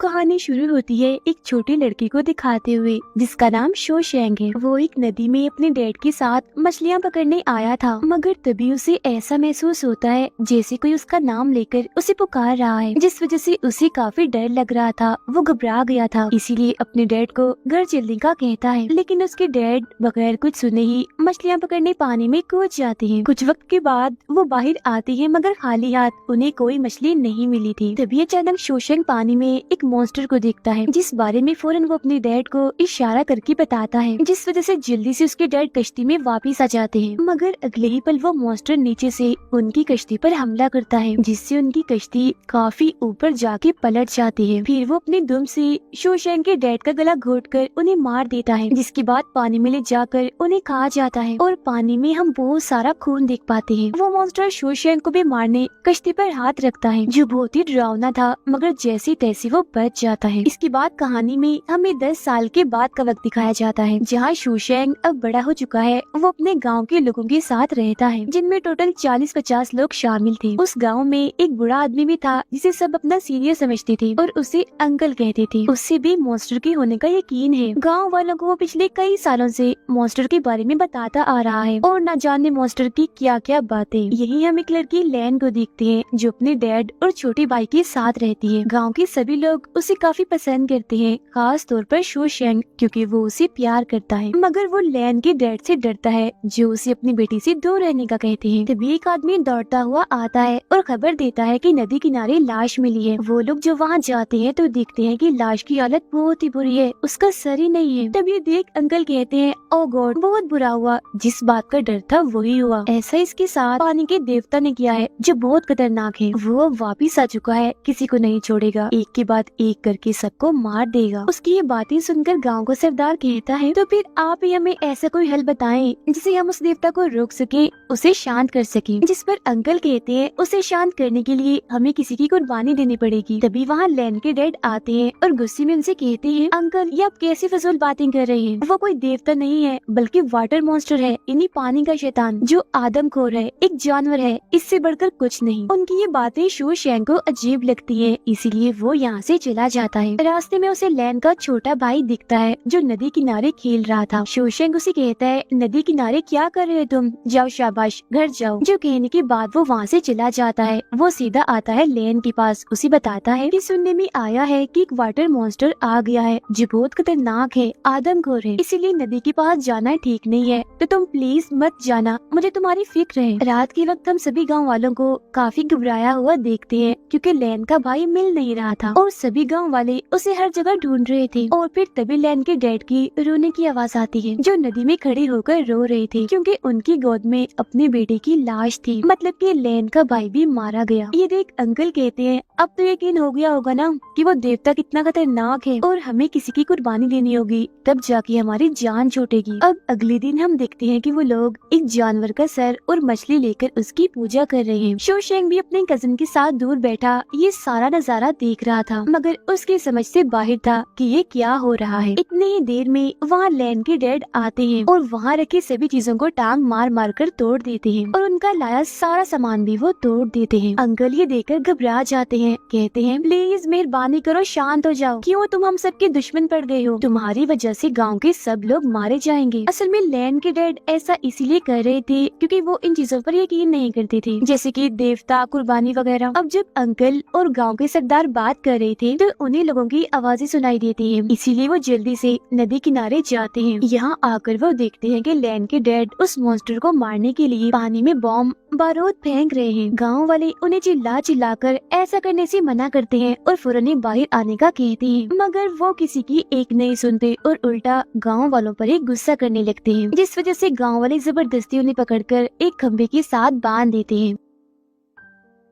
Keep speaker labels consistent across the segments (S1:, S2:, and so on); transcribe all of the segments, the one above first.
S1: कहानी शुरू होती है एक छोटी लड़की को दिखाते हुए जिसका नाम शोशैंग है। वो एक नदी में अपने डैड के साथ मछलियाँ पकड़ने आया था, मगर तभी उसे ऐसा महसूस होता है जैसे कोई उसका नाम लेकर उसे पुकार रहा है, जिस वजह से उसे काफी डर लग रहा था। वो घबरा गया था, इसीलिए अपने डैड को घर चलने का कहता है, लेकिन उसके डैड बगैर कुछ सुने ही मछलियाँ पकड़ने पानी में कूद जाते हैं। कुछ वक्त के बाद वो बाहर आती है, मगर खाली हाथ उन्हें कोई मछली नहीं मिली थी। तभी अचानक शोशैंग पानी में एक मॉन्स्टर को देखता है, जिस बारे में फौरन वो अपने डैड को इशारा करके बताता है, जिस वजह से जल्दी से उसके डैड कश्ती में वापस आ जाते हैं। मगर अगले ही पल वो मॉन्स्टर नीचे से उनकी कश्ती पर हमला करता है, जिससे उनकी कश्ती काफी ऊपर जाके पलट जाती है। फिर वो अपने दुम से शोशैंग के डैड का गला घोटकर उन्हें मार देता है, जिसके बाद पानी में ले जाकर उन्हें खा जाता है और पानी में हम बहुत सारा खून देख पाते हैं। वो मॉन्स्टर शोशैंग को भी मारने कश्ती पर हाथ रखता है, जो बहुत ही डरावना था, मगर जैसे तैसे वो बच जाता है। इसके बाद कहानी में हमें 10 साल के बाद का वक्त दिखाया जाता है, जहाँ शोशैंग अब बड़ा हो चुका है। वो अपने गांव के लोगों के साथ रहता है, जिनमें टोटल 40-50 लोग शामिल थे। उस गांव में एक बूढ़ा आदमी भी था, जिसे सब अपना सीनियर समझते थे और उसे अंकल कहते थे। उससे भी मॉन्स्टर के होने का यकीन है। गाँव वालों को वो पिछले कई सालों से मॉन्स्टर के बारे में बताता आ रहा है और न जाने मॉन्स्टर की क्या क्या बातें। यही हम एक लड़की लैन को देखते हैं, जो अपने डैड और छोटे भाई के साथ रहती है। गांव के सभी लोग उसे काफी पसंद करते हैं, खास तौर पर शोशैंग, क्योंकि वो उसे प्यार करता है। मगर वो लैन के डैड से डरता है, जो उसे अपनी बेटी से दूर रहने का कहते हैं। तभी एक आदमी दौड़ता हुआ आता है और खबर देता है कि नदी किनारे लाश मिली है। वो लोग जो वहाँ जाते हैं तो देखते हैं कि लाश की हालत बहुत ही बुरी है, उसका सर ही नहीं है। तभी देख अंकल कहते हैं, ओ गॉड, बहुत बुरा हुआ, जिस बात का डर था वही हुआ। ऐसा इसके साथ पानी के देवता ने किया है, जो बहुत खतरनाक है। वो वापिस आ चुका है, किसी को नहीं छोड़ेगा, एक के बाद एक करके सबको मार देगा। उसकी ये बातें सुनकर गांव का सरदार कहता है, तो फिर आप ही हमें ऐसा कोई हल बताएं जिससे हम उस देवता को रोक सके, उसे शांत कर सके। जिस पर अंकल कहते हैं, उसे शांत करने के लिए हमें किसी की कुर्बानी देनी पड़ेगी। तभी वहाँ लैन के डैड आते हैं और गुस्से में उनसे कहते हैं, अंकल ये आप कैसी फजूल बातें कर रहे हैं। वो कोई देवता नहीं है, बल्कि वाटर मॉन्स्टर है, इन्हीं पानी का शैतान, जो आदमखोर है, एक जानवर है, इससे बढ़कर कुछ नहीं। उनकी ये बातें शोशैंग को अजीब लगती है, इसीलिए वो यहाँ से चला जाता है। रास्ते में उसे लैन का छोटा भाई दिखता है, जो नदी किनारे खेल रहा था। शोशैंग उसे कहता है, नदी किनारे क्या कर रहे हो तुम, जाओ शाबाश, घर जाओ। जो कहने के बाद वो वहाँ से चला जाता है। वो सीधा आता है लैन के पास, उसे बताता है कि सुनने में आया है कि एक वाटर मॉन्स्टर आ गया है, जो बहुत खतरनाक है, आदमखोर है, इसीलिए नदी के पास जाना ठीक नहीं है, तो तुम प्लीज मत जाना, मुझे तुम्हारी फिक्र है। रात के वक्त हम सभी गाँव वालों को काफी घबराया हुआ देखते हैं, क्योंकि लैन का भाई मिल नहीं रहा था और सभी गांव वाले उसे हर जगह ढूंढ रहे थे। और फिर तभी लैन के डैड की रोने की आवाज आती है, जो नदी में खड़े होकर रो रहे थे, क्योंकि उनकी गोद में अपने बेटे की लाश थी, मतलब कि लैन का भाई भी मारा गया। ये देख अंकल कहते हैं, अब तो यकीन हो गया होगा ना कि वो देवता कितना खतरनाक है और हमें किसी की कुर्बानी देनी होगी, तब जाके हमारी जान छूटेगी। अब अगले दिन हम देखते हैं कि वो लोग एक जानवर का सर और मछली लेकर उसकी पूजा कर रहे हैं। शोशैंग भी अपने कजिन के साथ दूर बैठा ये सारा नजारा देख रहा था, मगर उसकी समझ से बाहर था कि ये क्या हो रहा है। इतनी ही देर में वहाँ लैन के डैड आते हैं और वहाँ रखी सभी चीजों को टांग मार मार कर तोड़ देते हैं और उनका लाया सारा सामान भी वो तोड़ देते हैं। अंकल ये देखकर घबरा जाते हैं, कहते हैं, प्लीज मेहरबानी करो, शांत हो जाओ, क्यों तुम हम सबके दुश्मन पड़ गए हो, तुम्हारी वजह से गाँव के सब लोग मारे जाएंगे। असल में लैन के डैड ऐसा इसीलिए कर रहे थे क्योंकि वो इन चीजों पर यकीन नहीं करते थे, जैसे कि देवता, कुर्बानी वगैरह। अब जब अंकल और गांव के सरदार बात कर रहे थे तो उन्हीं लोगों की आवाजें सुनाई देती हैं, इसीलिए वो जल्दी से नदी किनारे जाते हैं। यहाँ आकर वो देखते हैं कि लैन के डैड उस मॉन्स्टर को मारने के लिए पानी में बॉम्ब बारूद फेंक रहे हैं। गांव वाले उन्हें चिल्ला चिल्लाकर ऐसा करने से मना करते हैं और फौरन बाहर आने का कहते हैं, मगर वो किसी की एक नहीं सुनते और उल्टा गांव वालों पर ही गुस्सा करने लगते हैं, जिस वजह से गांव वाले जबरदस्ती उन्हें पकड़कर एक खंबे के साथ बांध देते हैं।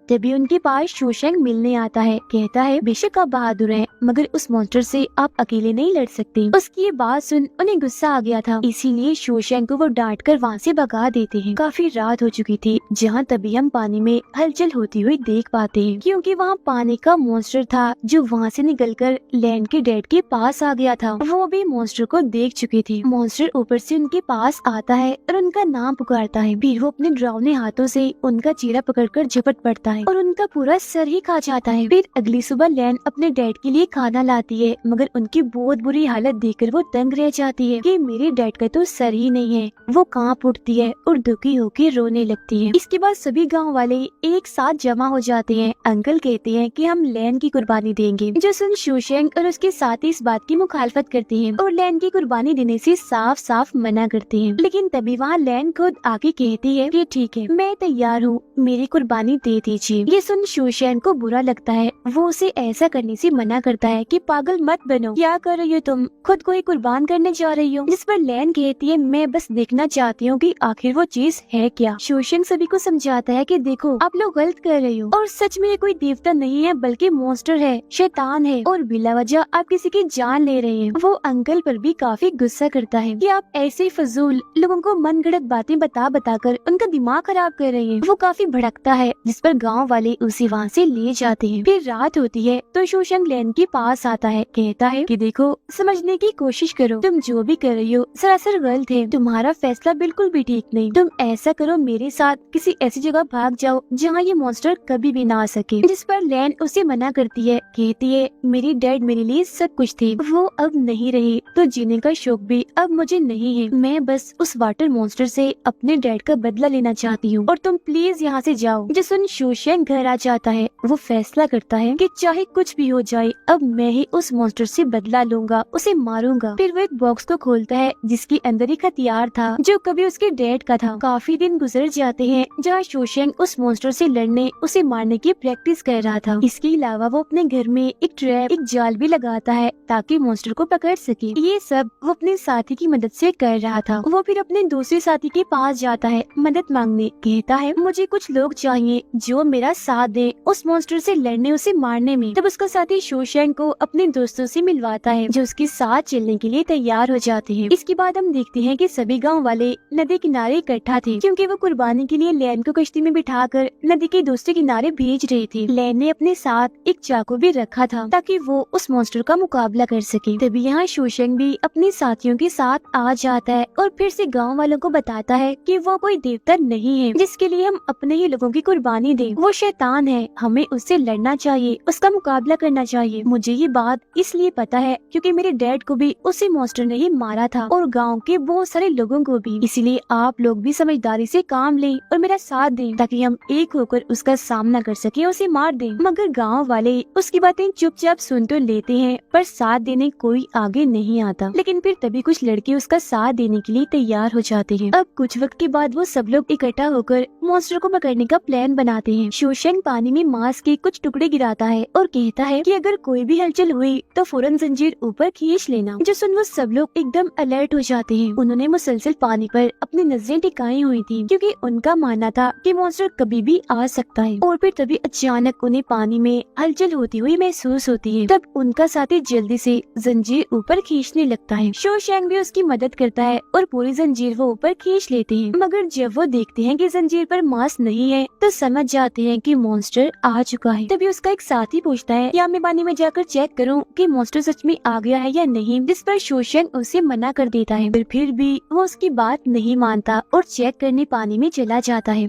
S1: तभी उनके पास शोशैंग मिलने आता है, कहता है, बेशक आप बहादुर हैं, मगर उस मॉन्स्टर से आप अकेले नहीं लड़ सकते। उसकी ये बात सुन उन्हें गुस्सा आ गया था, इसीलिए शोशैंग को वो डांट कर वहाँ से भगा देते हैं। काफी रात हो चुकी थी, जहाँ तभी हम पानी में हलचल होती हुई देख पाते हैं, क्योंकि वहाँ पानी का मॉन्स्टर था, जो वहाँ से निकलकर लैन के डैड के पास आ गया था। वो भी मॉन्स्टर को देख चुके थे। मॉन्स्टर ऊपर से उनके पास आता है और उनका नाम पुकारता है। फिर वो अपने डरावने हाथों से उनका चेहरा पकड़कर झपट पड़ता है। है और उनका पूरा सर ही खा जाता है। फिर अगली सुबह लैन अपने डैड के लिए खाना लाती है, मगर उनकी बहुत बुरी हालत देखकर वो तंग रह जाती है कि मेरे डैड का तो सर ही नहीं है। वो कांप उठती है और दुखी होकर रोने लगती है। इसके बाद सभी गाँव वाले एक साथ जमा हो जाते हैं। अंकल कहते हैं कि हम लैन की कुर्बानी देंगे, जो सुन शोशेंग और उसके साथी इस बात की मुखालफत करते हैं और लैन की कुर्बानी देने से साफ साफ मना करते हैं। लेकिन तभी वहाँ लैन खुद आके कहती है कि ठीक है, मैं तैयार हूँ, मेरी कुर्बानी दे दीजिए। ये सुन शोशेंग को बुरा लगता है। वो उसे ऐसा करने से मना करता है कि पागल मत बनो, क्या कर रही हो तुम, खुद को ही कुर्बान करने जा रही हो। जिस पर लैन कहती है मैं बस देखना चाहती हूँ कि आखिर वो चीज है क्या। शोशेंग सभी को समझाता है कि देखो आप लोग गलत कर रहे हो और सच में ये कोई देवता नहीं है बल्कि मॉन्स्टर है, शैतान है और बिला वजह आप किसी की जान ले रहे हैं। वो अंकल पर भी काफी गुस्सा करता है कि आप ऐसे फजूल लोगों को मनगढ़ंत बातें बता कर उनका दिमाग खराब कर रहे हैं। वो काफी भड़कता है, जिस पर गांव वाले उसे वहाँ से ले जाते हैं। फिर रात होती है तो शोशेंग लैन के पास आता है, कहता है कि देखो समझने की कोशिश करो, तुम जो भी कर रही हो सरासर गलत है, तुम्हारा फैसला बिल्कुल भी ठीक नहीं। तुम ऐसा करो, मेरे साथ किसी ऐसी जगह भाग जाओ जहाँ ये मॉन्स्टर कभी भी ना आ सके। जिस पर लैन उसे मना करती है, कहती है मेरी डैड मेरे लिए सब कुछ थे, वो अब नहीं रहे तो जीने का शौक भी अब मुझे नहीं है। मैं बस उस वाटर मॉन्स्टर से अपने डैड का बदला लेना चाहती हूँ और तुम प्लीज यहाँ से जाओ। जिसुन शोशेंग घर आ जाता है। वो फैसला करता है कि चाहे कुछ भी हो जाए अब मैं ही उस मॉन्स्टर से बदला लूंगा, उसे मारूंगा। फिर वो एक बॉक्स को खोलता है जिसके अंदर एक हथियार था जो कभी उसके डैड का था। काफी दिन गुजर जाते हैं जहाँ शोशेंग उस मॉन्स्टर से लड़ने, उसे मारने की प्रैक्टिस कर रहा था। इसके अलावा वो अपने घर में एक ट्रैप, एक जाल भी लगाता है ताकि मॉन्स्टर को पकड़ सके। ये सब वो अपने साथी की मदद से कर रहा था। वो फिर अपने दूसरे साथी के पास जाता है मदद मांगने, कहता है मुझे कुछ लोग चाहिए जो मेरा साथ दे उस मॉन्स्टर से लड़ने, उसे मारने में। तब उसका साथी शोशेंग को अपने दोस्तों से मिलवाता है जो उसके साथ चलने के लिए तैयार हो जाते हैं। इसके बाद हम देखते हैं कि सभी गांव वाले नदी किनारे इकट्ठा थे क्योंकि वो कुर्बानी के लिए लैन को कश्ती में बिठाकर नदी के दूसरे किनारे भेज रहे थे। लैन ने अपने साथ एक चाकू भी रखा था ताकि वो उस मॉन्स्टर का मुकाबला कर सके। तभी यहाँ शोशेंग भी अपने साथियों के साथ आ जाता है और फिर से गांव वालों को बताता है कि वो कोई देवता नहीं है जिसके लिए हम अपने ही लोगों की कुर्बानी दें। वो शैतान है, हमें उससे लड़ना चाहिए, उसका मुकाबला करना चाहिए। मुझे ये बात इसलिए पता है क्योंकि मेरे डैड को भी उसी मॉन्स्टर ने ही मारा था और गांव के बहुत सारे लोगों को भी। इसलिए आप लोग भी समझदारी से काम लें और मेरा साथ दें ताकि हम एक होकर उसका सामना कर सके, उसे मार दें। मगर गांव वाले उसकी बातें चुपचाप सुन तो लेते हैं पर साथ देने कोई आगे नहीं आता। लेकिन फिर तभी कुछ लड़के उसका साथ देने के लिए तैयार हो जाते हैं। अब कुछ वक्त के बाद वो सब लोग इकट्ठा होकर मॉन्स्टर को पकड़ने का प्लान बनाते हैं। शोशेंग पानी में मांस के कुछ टुकड़े गिराता है और कहता है कि अगर कोई भी हलचल हुई तो फौरन जंजीर ऊपर खींच लेना। जो सुन वो सब लोग एकदम अलर्ट हो जाते हैं। उन्होंने मुसलसल पानी पर अपनी नजरें टिकाई हुई थी क्योंकि उनका मानना था कि मॉन्स्टर कभी भी आ सकता है। और फिर तभी अचानक उन्हें पानी में हलचल होती हुई महसूस होती है। तब उनका साथी जल्दी से जंजीर ऊपर खींचने लगता है। शोशेंग भी उसकी मदद करता है और पूरी जंजीर वो ऊपर खींच लेते हैं। मगर जब वो देखते हैं कि जंजीर पर मांस नहीं है तो समझ जाते हैं कि मॉन्स्टर आ चुका है। तभी उसका एक साथी पूछता है क्या मैं पानी में जाकर चेक करूं कि मॉन्स्टर सच में आ गया है या नहीं, जिस पर शोशेंग उसे मना कर देता है। फिर भी वो उसकी बात नहीं मानता और चेक करने पानी में चला जाता है।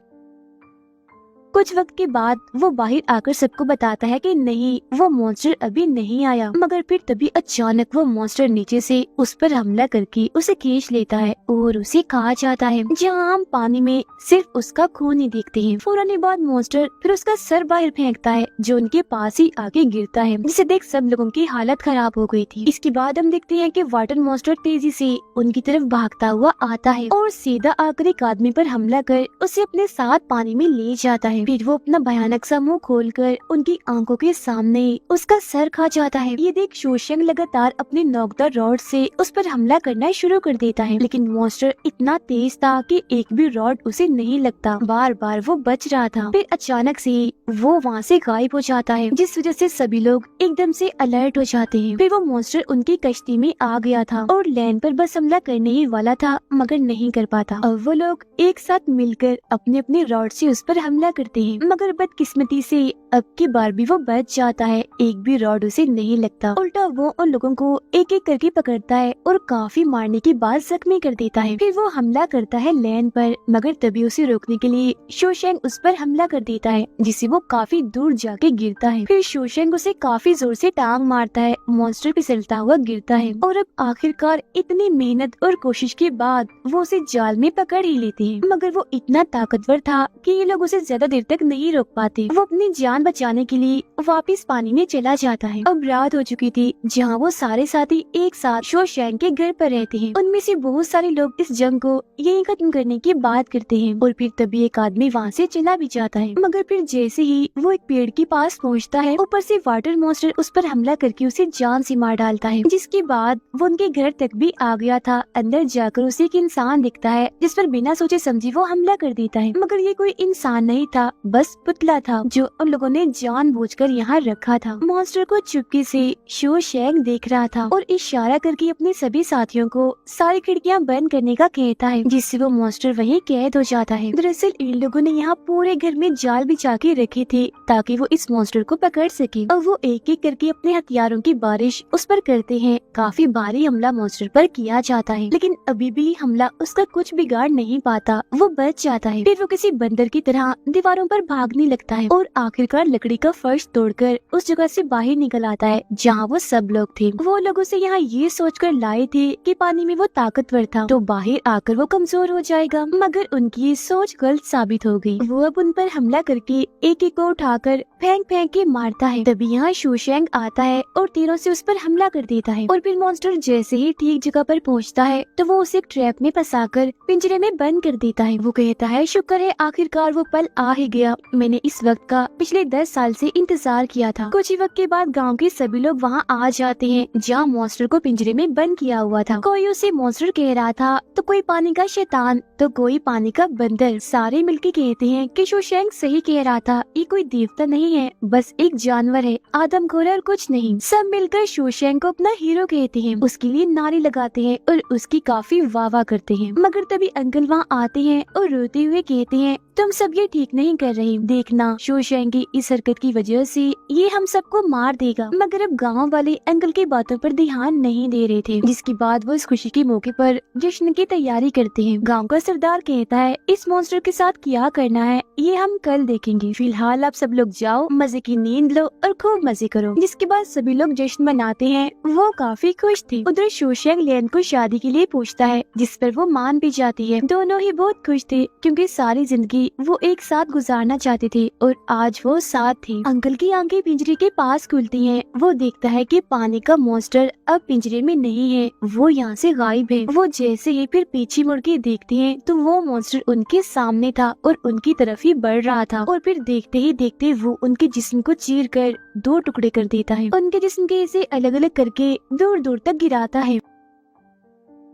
S1: कुछ वक्त के बाद वो बाहर आकर सबको बताता है कि नहीं, वो मॉन्स्टर अभी नहीं आया। मगर फिर तभी अचानक वो मॉन्स्टर नीचे से उस पर हमला करके उसे खींच लेता है और उसे खा जाता है। जहाँ हम पानी में सिर्फ उसका खून ही देखते हैं। फौरन बाद मॉन्स्टर फिर उसका सर बाहर फेंकता है जो उनके पास ही आके गिरता है, जिसे देख सब लोगों की हालत खराब हो गई थी। इसके बाद हम देखते हैं कि वाटर मॉन्स्टर तेजी से उनकी तरफ भागता हुआ आता है और सीधा आकर एक आदमी पर हमला कर उसे अपने साथ पानी में ले जाता है। फिर वो अपना भयानक सा मुंह खोलकर उनकी आंखों के सामने उसका सर खा जाता है। ये देख शोशेंग लगातार अपने नोकदार रॉड से उस पर हमला करना शुरू कर देता है, लेकिन मॉन्स्टर इतना तेज था कि एक भी रॉड उसे नहीं लगता। बार बार वो बच रहा था। फिर अचानक से वो वहाँ से गायब हो जाता है, जिस वजह से सभी लोग एकदम से अलर्ट हो जाते हैं। फिर वो मॉन्स्टर उनकी कश्ती में आ गया था और लैन पर बस हमला करने ही वाला था मगर नहीं कर पाता। अब वो लोग एक साथ मिलकर अपने अपने रॉड से उस पर हमला करते करते हैं, मगर बदकिस्मती से अब की बार भी वो बच जाता है। एक भी रॉड उसे नहीं लगता, उल्टा वो उन लोगों को एक एक करके पकड़ता है और काफी मारने के बाद जख्मी कर देता है। फिर वो हमला करता है लैन पर, मगर तभी उसे रोकने के लिए शोशैंग उस पर हमला कर देता है, जिससे वो काफी दूर जाके गिरता है। फिर शोशैंग उसे काफी जोर से टांग मारता है, मॉन्स्टर फिसलता हुआ गिरता है और अब आखिरकार इतनी मेहनत और कोशिश के बाद वो उसे जाल में पकड़ ही लेते हैं। मगर वो इतना ताकतवर था कि ये लोग उसे ज्यादा देर तक नहीं रोक पाते। वो अपनी जान बचाने के लिए वापस पानी में चला जाता है। अब रात हो चुकी थी, जहाँ वो सारे साथी एक साथ शोशैंग के घर पर रहते हैं। उनमें से बहुत सारे लोग इस जंग को यही खत्म करने की बात करते हैं और फिर तभी एक आदमी वहाँ से चला भी जाता है। मगर फिर जैसे ही वो एक पेड़ के पास पहुँचता है, ऊपर से वाटर मॉन्स्टर उस पर हमला करके उसे जान से मार डालता है। जिसके बाद वो उनके घर तक भी आ गया था। अंदर जाकर उसे एक इंसान दिखता है, जिस पर बिना सोचे समझे वो हमला कर देता है। मगर ये कोई इंसान नहीं था, बस पुतला था जो उन लोगों ने जानबूझकर यहाँ रखा था। मॉन्स्टर को चुपके से शोशैंग देख रहा था और इशारा करके अपने सभी साथियों को सारी खिड़कियाँ बंद करने का कहता है, जिससे वो मॉन्स्टर वहीं कैद हो जाता है। दरअसल इन लोगों ने यहाँ पूरे घर में जाल बिछा के रखे थे ताकि वो इस मॉन्स्टर को पकड़ सके। और वो एक एक करके अपने हथियारों की बारिश उस पर करते हैं। काफी भारी हमला मॉन्स्टर पर किया जाता है, लेकिन अभी भी हमला उसका कुछ बिगाड़ नहीं पाता। वो बच जाता है। फिर वो किसी बंदर की तरह दीवारों पर भागने लगता है और आखिरकार लकड़ी का फर्श तोड़कर उस जगह से बाहर निकल आता है जहाँ वो सब लोग थे। वो लोग उसे यहाँ ये सोचकर लाए थे कि पानी में वो ताकतवर था तो बाहर आकर वो कमजोर हो जाएगा, मगर उनकी ये सोच गलत साबित हो गई। वो अब उन पर हमला करके एक एक को उठाकर फेंक फेंक के मारता है। तभी यहाँ शोशैंग आता है और तीरों से उस पर हमला कर देता है। और फिर मॉन्स्टर जैसे ही ठीक जगह पर पहुँचता है तो वो उसे एक ट्रैप में फंसाकर पिंजरे में बंद कर देता है। वो कहता है, शुक्र है आखिरकार वो पल आ ही गया। मैंने इस वक्त का पिछले 10 साल से इंतजार किया था। कुछ ही वक्त के बाद गांव के सभी लोग वहां आ जाते हैं जहां मॉन्स्टर को पिंजरे में बंद किया हुआ था। कोई उसे मॉन्स्टर कह रहा था तो कोई पानी का शैतान तो कोई पानी का बंदर। सारे मिलके कहते हैं कि शोशैंग सही कह रहा था, ये कोई देवता नहीं है, बस एक जानवर है, आदमखोर और कुछ नहीं। सब मिलकर शोशैंग को अपना हीरो कहते हैं, उसके लिए नारे लगाते हैं और उसकी काफी वाह करते हैं। मगर तभी अंकल वहाँ आते हैं और रोते हुए कहते हैं, तुम सब ये ठीक नहीं कर रही, देखना शोशैंग की इस हरकत की वजह से ये हम सबको मार देगा। मगर अब गांव वाले अंकल की बातों पर ध्यान नहीं दे रहे थे, जिसके बाद वो इस खुशी के मौके पर जश्न की तैयारी करते हैं। गांव का सरदार कहता है, इस मॉन्स्टर के साथ क्या करना है ये हम कल देखेंगे, फिलहाल आप सब लोग जाओ, मजे की नींद लो और खूब मजे करो। जिसके बाद सभी लोग जश्न मनाते हैं। वो काफी खुश थे। उधर शोशैंग लैन को शादी के लिए पूछता है, जिस पर वो मान भी जाती है। दोनों ही बहुत खुश थे क्योंकि सारी जिंदगी वो एक साथ गुजारना चाहते थे और आज वो साथ थे। अंकल की आंखें पिंजरे के पास खुलती हैं। वो देखता है कि पानी का मॉन्स्टर अब पिंजरे में नहीं है, वो यहाँ से गायब है। वो जैसे ही फिर पीछे मुड़ के देखते हैं तो वो मॉन्स्टर उनके सामने था और उनकी तरफ ही बढ़ रहा था। और फिर देखते ही देखते वो उनके जिस्म को चीर कर 2 टुकड़े कर देता है। उनके जिस्म के इसे अलग अलग करके दूर दूर तक गिराता है।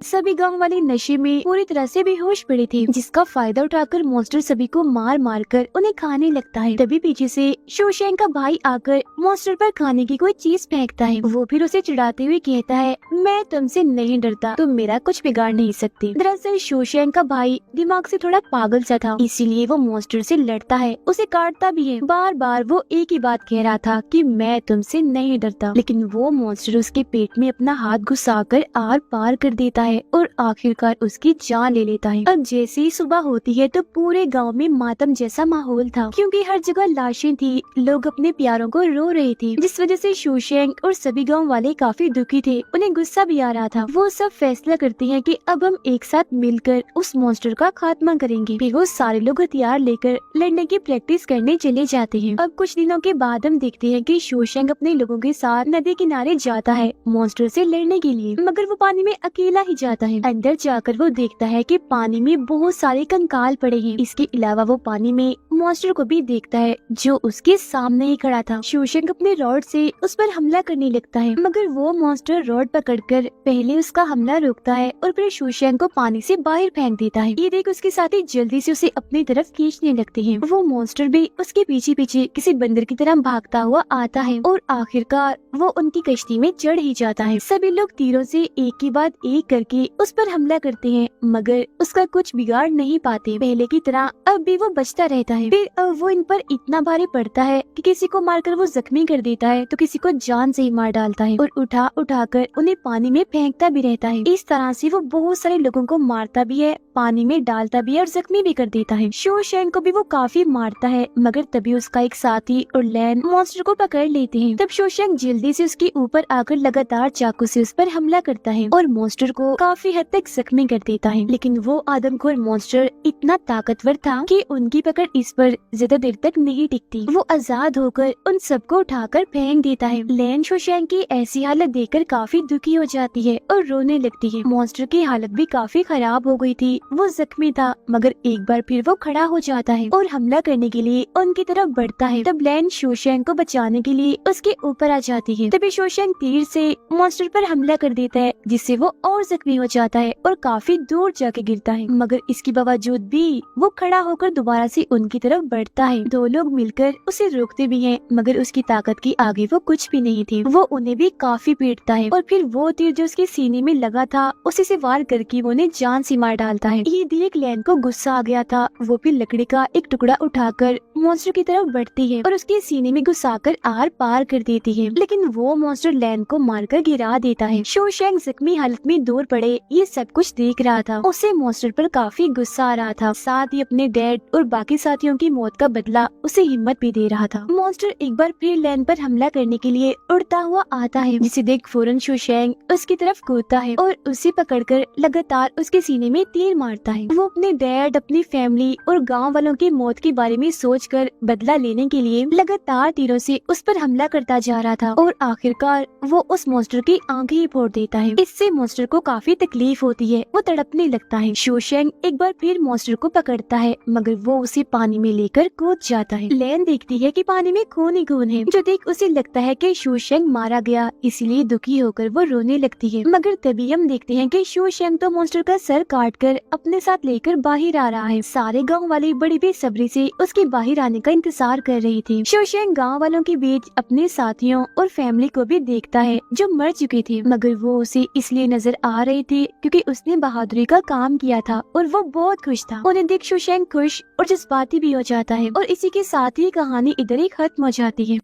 S1: सभी गांव वाले नशे में पूरी तरह से बेहोश पड़े थे, जिसका फायदा उठाकर मॉन्स्टर सभी को मार मार कर उन्हें खाने लगता है। तभी पीछे से शोशैंग का भाई आकर मॉन्स्टर पर खाने की कोई चीज फेंकता है। वो फिर उसे चिढ़ाते हुए कहता है, मैं तुमसे नहीं डरता, तुम मेरा कुछ बिगाड़ नहीं सकते। दरअसल शोशैंग का भाई दिमाग से थोड़ा पागल सा था, इसीलिए वो मॉन्स्टर से लड़ता है, उसे काटता भी है। बार बार वो एक ही बात कह रहा था कि मैं तुमसे नहीं डरता, लेकिन वो मॉन्स्टर उसके पेट में अपना हाथ घुसाकर आर पार कर देता है और आखिरकार उसकी जान ले लेता है। अब जैसे ही सुबह होती है तो पूरे गांव में मातम जैसा माहौल था, क्योंकि हर जगह लाशें थी, लोग अपने प्यारों को रो रहे थे, जिस वजह से शोशैंग और सभी गांव वाले काफी दुखी थे। उन्हें गुस्सा भी आ रहा था। वो सब फैसला करते हैं कि अब हम एक साथ मिलकर उस मॉन्स्टर का खात्मा करेंगे। फिर वो सारे लोग हथियार लेकर लड़ने की प्रैक्टिस करने चले जाते हैं। अब कुछ दिनों के बाद हम देखते हैं कि शोशैंग अपने लोगों के साथ नदी किनारे जाता है मॉन्स्टर से लड़ने के लिए, मगर वो पानी में अकेला ही जाता है। अंदर जाकर वो देखता है कि पानी में बहुत सारे कंकाल पड़े हैं। इसके अलावा वो पानी में मॉन्स्टर को भी देखता है जो उसके सामने ही खड़ा था। शोशैंग अपने रॉड से उस पर हमला करने लगता है, मगर वो मॉन्स्टर रॉड पकड़कर पहले उसका हमला रोकता है और फिर शोशैंग को पानी से बाहर फेंक देता है। ये देख उसके साथी जल्दी से उसे अपनी तरफ खींचने लगते हैं। वो मॉन्स्टर भी उसके पीछे पीछे किसी बंदर की तरह भागता हुआ आता है और आखिरकार वो उनकी कश्ती में चढ़ ही जाता है। सभी लोग तीरों से एक के बाद एक करके करके उस पर हमला करते हैं, मगर उसका कुछ बिगाड़ नहीं पाते। पहले की तरह अब भी वो बचता रहता है। फिर वो इन पर इतना भारी पड़ता है कि किसी को मारकर वो जख्मी कर देता है तो किसी को जान से ही मार डालता है और उठा उठा कर उन्हें पानी में फेंकता भी रहता है। इस तरह से वो बहुत सारे लोगों को मारता भी है, पानी में डालता भी है और जख्मी भी कर देता है। शो शैंग को भी वो काफी मारता है, मगर तभी उसका एक साथी और लैन मॉन्स्टर को पकड़ लेते हैं। तब शो शैंग जल्दी से उसके ऊपर आकर लगातार चाकू से उस पर हमला करता है और मॉन्स्टर को काफी हद तक जख्मी कर देता है। लेकिन वो आदमखोर मॉन्स्टर इतना ताकतवर था कि उनकी पकड़ इस पर ज्यादा देर तक नहीं टिकती। वो आजाद होकर उन सबको उठाकर फेंक देता है। लैन शो शैंग की ऐसी हालत देखकर काफी दुखी हो जाती है और रोने लगती है। मॉन्स्टर की हालत भी काफी खराब हो गई थी, वो जख्मी था, मगर एक बार फिर वो खड़ा हो जाता है और हमला करने के लिए उनकी तरफ बढ़ता है। तब लैन शो शैंग को बचाने के लिए उसके ऊपर आ जाती है। तभी शो शैंग तीर से मॉन्स्टर पर हमला कर देता है, जिससे वो और जख्मी हो जाता है और काफी दूर जाके गिरता है। मगर इसके बावजूद भी वो खड़ा होकर दोबारा से उनकी तरफ बढ़ता है। दो लोग मिलकर उसे रोकते भी हैं, मगर उसकी ताकत के आगे वो कुछ भी नहीं थे। वो उन्हें भी काफी पीटता है और फिर वो तीर जो उसके सीने में लगा था उसी से वार करके वो उन्हें जान से मार डालता है। ये देख लैन को गुस्सा आ गया था। वो फिर लकड़ी का एक टुकड़ा उठाकर मॉन्स्टर की तरफ बढ़ती है और उसके सीने में घुसाकर आर पार कर देती है, लेकिन वो मॉन्स्टर लैन को मारकर गिरा देता है। शो शैंग जख्मी हालत में दूर पड़े ये सब कुछ देख रहा था। उसे मॉन्स्टर पर काफी गुस्सा आ रहा था, साथ ही अपने डैड और बाकी साथियों की मौत का बदला उसे हिम्मत भी दे रहा था। मॉन्स्टर एक बार फिर लैन पर हमला करने के लिए उड़ता हुआ आता है, जिसे देख फौरन शो शैंग उसकी तरफ कूदता है और उसे पकड़कर लगातार उसके सीने में तीर मारता है। वो अपने डैड, अपनी फैमिली और गांव वालों की मौत के बारे में सोचकर बदला लेने के लिए लगातार तीरों से उस पर हमला करता जा रहा था और आखिरकार वो उस मॉन्स्टर की आंखें ही फोड़ देता है। इससे मॉन्स्टर को काफी तकलीफ होती है, वो तड़पने लगता है। शो शैंग एक बार फिर मॉन्स्टर को पकड़ता है, मगर वो उसे पानी में लेकर कूद जाता है। लैन देखती है कि पानी में खून ही खून है, जो देख उसे लगता है कि शो शैंग मारा गया, इसलिए दुखी होकर वो रोने लगती है। मगर तभी हम देखते हैं कि शो शैंग तो मॉन्स्टर का सर काटकर अपने साथ लेकर बाहर आ रहा है। सारे गांव वाले बड़ी बेसब्री से उसके बाहर आने का इंतजार कर रही थी। शो शैंग गांव वालों के बीच अपने साथियों और फैमिली को भी देखता है जो मर चुके थे, मगर वो उसे इसलिए नजर आ रहे थे क्योंकि उसने बहादुरी का काम किया था और वो बहुत खुश था। उन्हें देख शो शैंग खुश और जज्बाती भी हो जाता है और इसी के साथ ही कहानी इधर ही खत्म हो जाती है।